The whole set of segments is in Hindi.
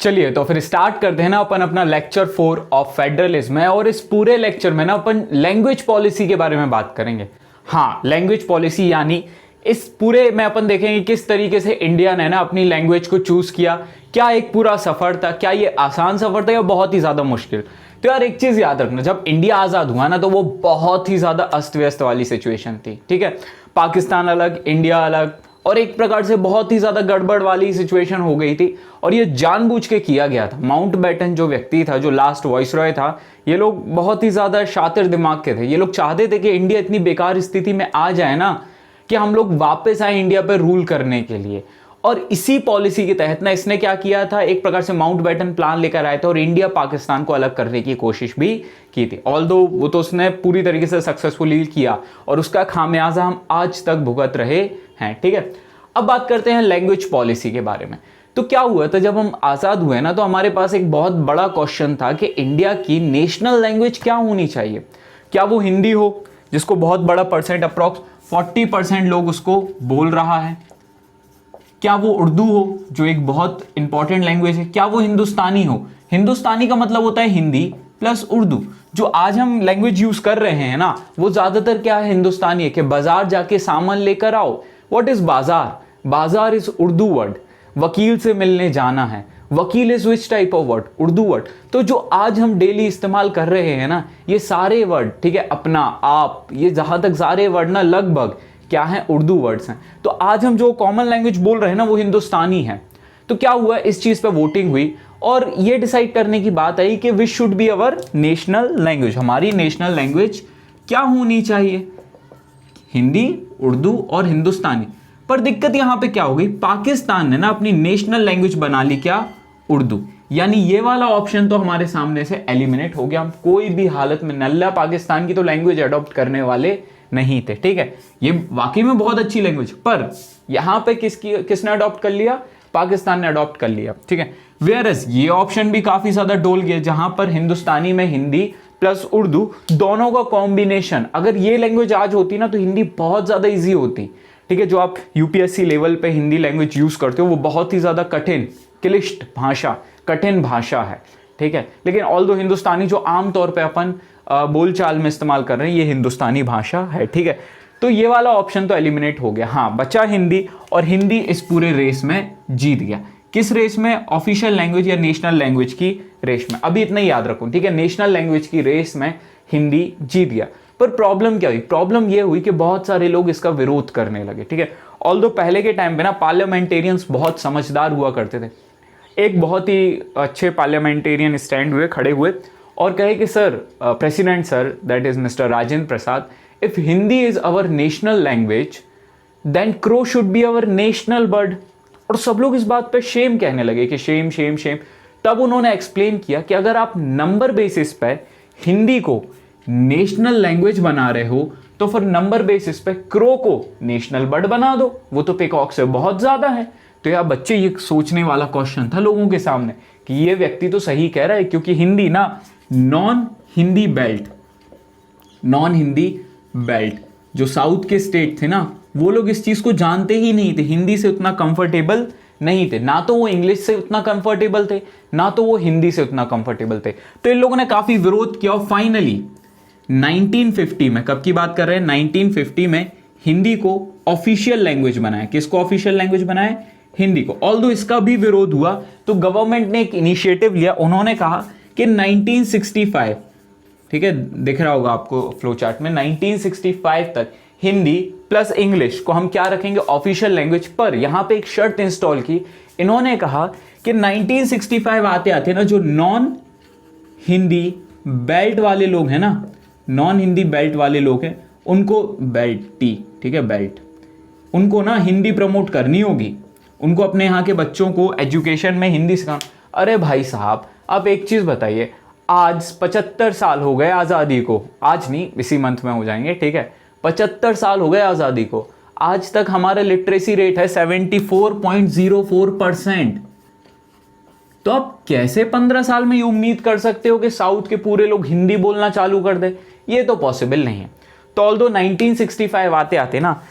चलिए तो फिर स्टार्ट करते हैं ना अपन अपना लेक्चर 4 ऑफ फेडरलिज्म में। और इस पूरे लेक्चर में ना अपन लैंग्वेज पॉलिसी के बारे में बात करेंगे। हाँ, लैंग्वेज पॉलिसी यानी इस पूरे में अपन देखेंगे किस तरीके से इंडिया ने ना अपनी लैंग्वेज को चूज किया। क्या एक पूरा सफर था, क्या ये आसान सफर था या बहुत ही ज्यादा मुश्किल। तो यार एक चीज याद रखना, जब इंडिया आजाद हुआ ना तो वो बहुत ही ज्यादा अस्त व्यस्त वाली सिचुएशन थी। ठीक है, पाकिस्तान अलग, इंडिया अलग, और एक प्रकार से बहुत ही ज्यादा गड़बड़ वाली सिचुएशन हो गई थी। और ये जानबूझ के किया गया था। माउंटबेटन जो व्यक्ति था, जो लास्ट वाइसरॉय था, ये लोग बहुत ही ज्यादा शातिर दिमाग के थे। ये लोग चाहते थे कि इंडिया इतनी बेकार स्थिति में आ जाए ना कि हम लोग वापस आए इंडिया पर रूल करने के लिए। और इसी पॉलिसी के तहत ना इसने क्या किया था, एक प्रकार से माउंटबेटन प्लान लेकर आए थे और इंडिया पाकिस्तान को अलग करने की कोशिश भी की थी। ऑल्दो वो तो उसने पूरी तरीके से सक्सेसफुली किया और उसका खामियाजा हम आज तक भुगत रहे हैं। ठीक है, अब बात करते हैं लैंग्वेज पॉलिसी के बारे में। तो क्या हुआ था, जब हम आजाद हुए ना तो हमारे पास एक बहुत बड़ा क्वेश्चन था कि इंडिया की नेशनल लैंग्वेज क्या होनी चाहिए। क्या वो हिंदी हो, जिसको बहुत बड़ा परसेंट, अप्रॉक्स 40% लोग उसको बोल रहा है। क्या वो उर्दू हो, जो एक बहुत इंपॉर्टेंट लैंग्वेज है। क्या वो हिंदुस्तानी हो। हिंदुस्तानी का मतलब होता है हिंदी प्लस उर्दू। जो आज हम लैंग्वेज यूज कर रहे हैं ना, वो ज्यादातर क्या है, हिंदुस्तानी है। कि बाजार जाके सामान लेकर आओ। व्हाट इज बाजार? बाजार इज उर्दू वर्ड। वकील से मिलने जाना है, वकील is which type of word, Urdu word. तो जो आज हम डेली इस्तेमाल कर रहे हैं ना, ये सारे वर्ड, ठीक है, अपना, आप, ये जहां तक सारे वर्ड ना लगभग क्या है, उर्दू वर्ड्स हैं। तो आज हम जो कॉमन लैंग्वेज बोल रहे हैं ना, वो हिंदुस्तानी है। तो क्या हुआ, इस चीज पे वोटिंग हुई और ये डिसाइड करने की बात आई कि which should be our national language. हमारी नेशनल लैंग्वेज क्या होनी चाहिए, हिंदी, उर्दू और हिंदुस्तानी। पर दिक्कत यहां पे क्या हो गई, पाकिस्तान ने ना अपनी नेशनल लैंग्वेज बना ली क्या, उर्दू। यानी ये वाला ऑप्शन तो हमारे सामने से एलिमिनेट हो गया। हम कोई भी हालत में नल्ला पाकिस्तान की तो लैंग्वेज अडॉप्ट करने वाले नहीं थे। ठीक है, ये वाकई में बहुत अच्छी लैंग्वेज, पर यहां पे किसने अडॉप्ट कर लिया, पाकिस्तान ने अडॉप्ट कर लिया। ठीक है, वेयरएस ये ऑप्शन भी काफी ज्यादा डोल गया, जहां पर हिंदुस्तानी में हिंदी प्लस उर्दू दोनों का कॉम्बिनेशन, अगर ये लैंग्वेज आज होती ना तो हिंदी बहुत ज्यादा इजी होती। ठीक है, जो आप यूपीएससी लेवल पे हिंदी लैंग्वेज यूज करते हो वो बहुत ही ज्यादा कठिन, क्लिष्ट भाषा, कठिन भाषा है। ठीक है, लेकिन ऑल्दो हिंदुस्तानी जो आमतौर पे अपन बोलचाल में इस्तेमाल कर रहे हैं, ये हिंदुस्तानी भाषा है। ठीक है, तो ये वाला ऑप्शन तो एलिमिनेट हो गया। हाँ, बचा हिंदी, और हिंदी इस पूरे रेस में जीत गया। किस रेस में, ऑफिशियल लैंग्वेज या नेशनल लैंग्वेज की रेस में। अभी इतना ही याद रखो, ठीक है, नेशनल लैंग्वेज की रेस में हिंदी जीत गया। पर प्रॉब्लम क्या हुई, प्रॉब्लम ये हुई कि बहुत सारे लोग इसका विरोध करने लगे। ठीक है, ऑल्दो पहले के टाइम पे ना पार्लियामेंटेरियंस बहुत समझदार हुआ करते थे। एक बहुत ही अच्छे पार्लियामेंटेरियन स्टैंड हुए, खड़े हुए और कहे कि sir, president sir, that is mister Rajendra Prasad, if Hindi is our national language then crow should be our national bird. और सब लोग इस बात पे शेम कहने लगे कि शेम शेम शेम। तब उन्होंने एक्सप्लेन किया कि अगर आप नंबर बेसिस पे हिंदी को नेशनल लैंग्वेज बना रहे हो तो फिर नंबर बेसिस पे क्रो को नेशनल बर्ड बना दो, वो तो पिकॉक से बहुत ज्यादा है। तो यार बच्चे, ये सोचने वाला क्वेश्चन था लोगों के सामने कि ये व्यक्ति तो सही कह रहा है, क्योंकि हिंदी ना नॉन हिंदी बेल्ट जो साउथ के स्टेट थे ना, वो लोग इस चीज को जानते ही नहीं थे, हिंदी से उतना कंफर्टेबल नहीं थे। ना तो वो इंग्लिश से उतना कंफर्टेबल थे, ना तो वो हिंदी से उतना कंफर्टेबल थे। तो इन लोगों ने काफी विरोध किया और फाइनली 1950 में, कब की बात कर रहे हैं, 1950 में हिंदी को ऑफिशियल लैंग्वेज बनाया। किसको ऑफिशियल लैंग्वेज बनाया, हिंदी को। ऑल्दो इसका भी विरोध हुआ तो गवर्नमेंट ने एक इनिशिएटिव लिया। उन्होंने कहा कि 1965, ठीक है, दिख रहा होगा आपको फ्लो चार्ट में, 1965 तक हिंदी प्लस इंग्लिश को हम क्या रखेंगे, ऑफिशियल लैंग्वेज। पर यहां पे एक शर्त इंस्टॉल की। इन्होंने कहा कि 1965 आते आते ना जो नॉन हिंदी बेल्ट वाले लोग हैं ना, नॉन हिंदी बेल्ट वाले लोग हैं, उनको बेल्ट टी, ठीक है, बेल्ट, उनको ना हिंदी प्रमोट करनी होगी। उनको अपने यहाँ के बच्चों को एजुकेशन में हिंदी सिखाना। अरे भाई साहब, आप एक चीज बताइए, आज 75 साल हो गए आज़ादी को, आज नहीं, इसी मंथ में हो जाएंगे। ठीक है, 75 साल हो गए आज़ादी को, आज तक हमारा लिटरेसी रेट है 74.04%। तो आप कैसे 15 साल में ये उम्मीद कर सकते हो कि साउथ के पूरे लोग हिंदी बोलना चालू कर दे, ये तो पॉसिबल नहीं है। तो ऑल्दो 1965 आते आते ना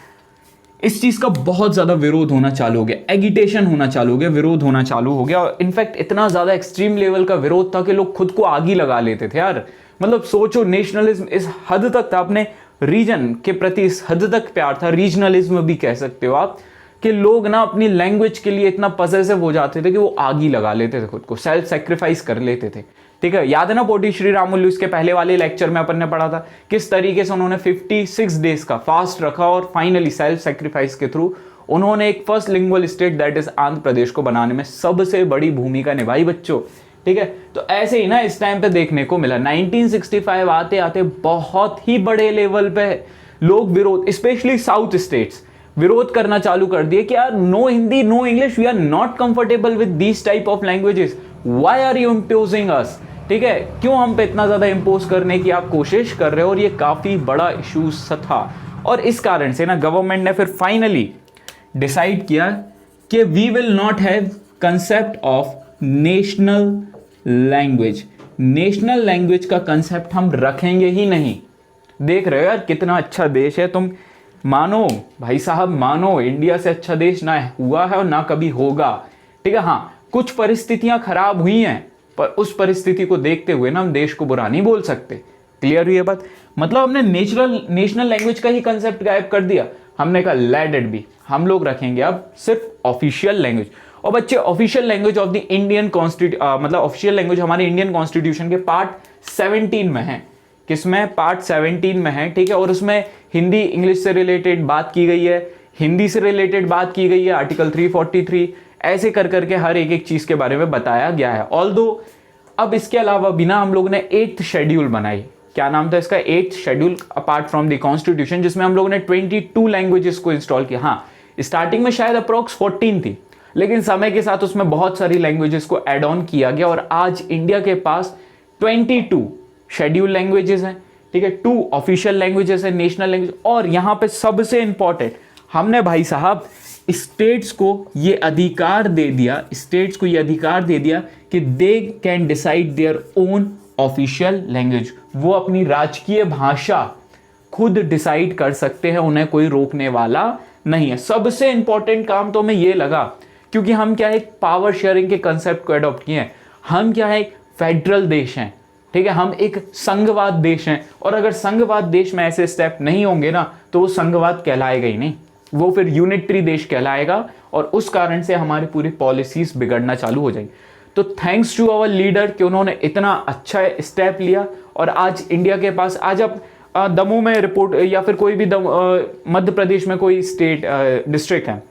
इस चीज का बहुत ज्यादा विरोध होना चालू हो गया, एगिटेशन होना चालू हो गया, विरोध होना चालू हो गया। और इनफैक्ट इतना ज्यादा एक्सट्रीम लेवल का विरोध था कि लोग खुद को आग ही लगा लेते थे यार। मतलब सोचो, नेशनलिज्म इस हद तक था, अपने रीजन के प्रति इस हद तक प्यार था, रीजनलिज्म भी कह सकते हो आप, कि लोग ना अपनी लैंग्वेज के लिए इतना पजेसिव हो जाते थे कि वो आग ही लगा लेते थे, खुद को सेल्फ सेक्रीफाइस कर लेते थे। ठीक है, याद है ना पोटी श्री रामुलु, इसके पहले वाले लेक्चर में अपन ने पढ़ा था किस तरीके से उन्होंने 56 डेज का फास्ट रखा और फाइनली सेल्फ सेक्रीफाइस के थ्रू उन्होंने एक first lingual state that is Andhra Pradesh को बनाने में सबसे बड़ी भूमिका निभाई बच्चों। ठीक है, तो ऐसे ही ना इस टाइम पे देखने को मिला 1965 आते आते बहुत ही बड़े लेवल पे लोग विरोध, स्पेशली साउथ स्टेट्स, विरोध करना चालू कर दिए कि यार no Hindi no English, we are not comfortable with this type of languages, why are you imposing us. ठीक है, क्यों हम पे इतना ज्यादा इम्पोज करने की आप कोशिश कर रहे हो। और ये काफी बड़ा इशू था और इस कारण से ना गवर्नमेंट ने फिर फाइनली डिसाइड किया कि we will not have concept of national language, national language का कंसेप्ट हम रखेंगे ही नहीं। देख रहे हो यार कितना अच्छा देश है, तुम मानो भाई साहब मानो, इंडिया से अच्छा देश ना हुआ है और ना कभी होगा। ठीक है, हाँ कुछ परिस्थितियां खराब हुई हैं, पर उस परिस्थिति को देखते हुए ना हम देश को बुरा नहीं बोल सकते। क्लियर हुई है बात। मतलब हमने नेशनल लैंग्वेज का ही कंसेप्ट गायब कर दिया, हमने कहा लेट इट बी, हम लोग रखेंगे अब सिर्फ ऑफिशियल लैंग्वेज। और बच्चे official language of the Indian constitution, मतलब ऑफिशियल लैंग्वेज हमारे इंडियन कॉन्स्टिट्यूशन के पार्ट 17 में है। किसमें? पार्ट 17 में है। ठीक है, और उसमें हिंदी इंग्लिश से रिलेटेड बात की गई है, हिंदी से रिलेटेड बात की गई है, आर्टिकल 343 ऐसे कर करके हर एक चीज के बारे में बताया गया है। ऑल्दो अब इसके अलावा बिना हम लोग ने 8th शेड्यूल बनाई, क्या नाम था इसका? 8th schedule apart from the constitution, जिसमें हम लोगों ने 22 लैंग्वेजेस को इंस्टॉल किया। हाँ, स्टार्टिंग में शायद अप्रोक्स 14 थी, लेकिन समय के साथ उसमें बहुत सारी लैंग्वेजेस को एड ऑन किया गया और आज इंडिया के पास 22 शेड्यूल लैंग्वेजेस हैं। ठीक है, 2 ऑफिशियल लैंग्वेजेस है, नेशनल लैंग्वेज। और यहां पे सबसे इंपॉर्टेंट, हमने भाई साहब स्टेट्स को ये अधिकार दे दिया, स्टेट्स को ये अधिकार दे दिया कि they can decide their own official language, वो अपनी राजकीय भाषा खुद डिसाइड कर सकते हैं, उन्हें कोई रोकने वाला नहीं है। सबसे इंपॉर्टेंट काम तो हमें ये लगा, क्योंकि हम क्या है, एक पावर शेयरिंग के कंसेप्ट को अडॉप्ट किए हैं। हम क्या है, एक फेडरल देश हैं। ठीक है, हम एक संघवाद देश हैं, और अगर संघवाद देश में ऐसे स्टेप नहीं होंगे ना, तो वो संघवाद कहलाएगा ही नहीं, वो फिर यूनिटरी देश कहलाएगा, और उस कारण से हमारी पूरी पॉलिसीज बिगड़ना चालू हो जाएंगी। तो थैंक्स टू आवर लीडर कि उन्होंने इतना अच्छा स्टेप लिया, और आज इंडिया के पास, आज आप दमोह में रिपोर्ट या फिर कोई भी मध्य प्रदेश में कोई स्टेट डिस्ट्रिक्ट है,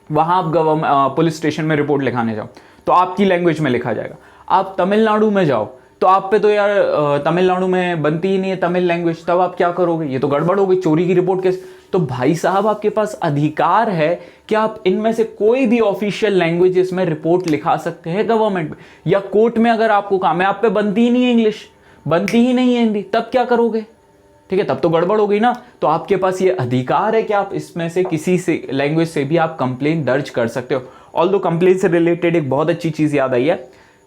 वहां आप पुलिस स्टेशन में रिपोर्ट लिखाने जाओ तो आपकी लैंग्वेज में लिखा जाएगा। आप तमिलनाडु में जाओ तो आप पे तो यार तमिलनाडु में बनती ही नहीं है तमिल लैंग्वेज, तब आप क्या करोगे? ये तो गड़बड़ हो गई, चोरी की रिपोर्ट केस। तो भाई साहब आपके पास अधिकार है कि आप इनमें से कोई भी ऑफिशियल लैंग्वेजेस में रिपोर्ट लिखा सकते हैं गवर्नमेंट में, या कोर्ट में अगर आपको काम है, आप पे बनती ही नहीं है इंग्लिश, बनती ही नहीं है हिंदी, तब क्या करोगे? ठीक है, तब तो गड़बड़ हो गई ना। तो आपके पास ये अधिकार है कि आप इसमें से किसी से लैंग्वेज से भी आप कंप्लेन दर्ज कर सकते हो। ऑल्दो कंप्लेन से रिलेटेड एक बहुत अच्छी चीज याद आई है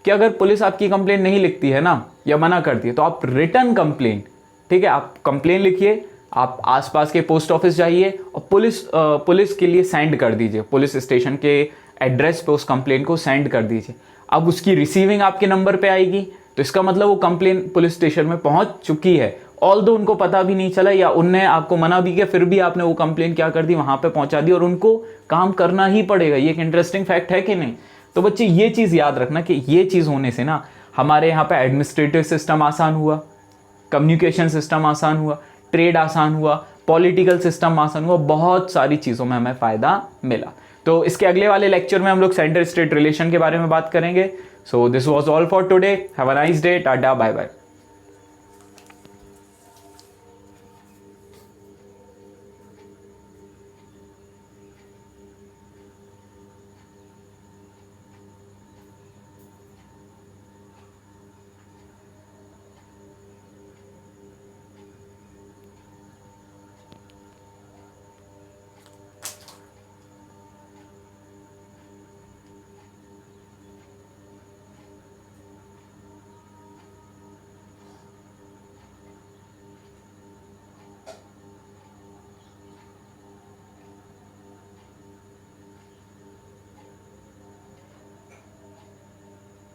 कि अगर पुलिस आपकी कंप्लेन नहीं लिखती है ना, या मना करती है, तो आप रिटर्न कंप्लेन, ठीक है, आप कंप्लेन लिखिए, आप आसपास के पोस्ट ऑफिस जाइए और पुलिस के लिए सेंड कर दीजिए, पुलिस स्टेशन के एड्रेस पे उस कंप्लेन को सेंड कर दीजिए। अब उसकी रिसीविंग आपके नंबर पे आएगी, तो इसका मतलब वो कंप्लेन पुलिस स्टेशन में पहुंच चुकी है, ऑल्दो उनको पता भी नहीं चला या उनने आपको मना भी किया, फिर भी आपने वो कंप्लेन क्या कर दी, वहां पे पहुंचा दी, और उनको काम करना ही पड़ेगा। ये एक इंटरेस्टिंग फैक्ट है कि नहीं? तो बच्चे ये चीज याद रखना कि ये चीज होने से ना हमारे यहाँ पे एडमिनिस्ट्रेटिव सिस्टम आसान हुआ, कम्युनिकेशन सिस्टम आसान हुआ, ट्रेड आसान हुआ, पॉलिटिकल सिस्टम आसान हुआ, बहुत सारी चीजों में हमें फायदा मिला। तो इसके अगले वाले लेक्चर में हम लोग सेंटर स्टेट रिलेशन के बारे में बात करेंगे। So this was all for today, have a nice day, tata bye bye.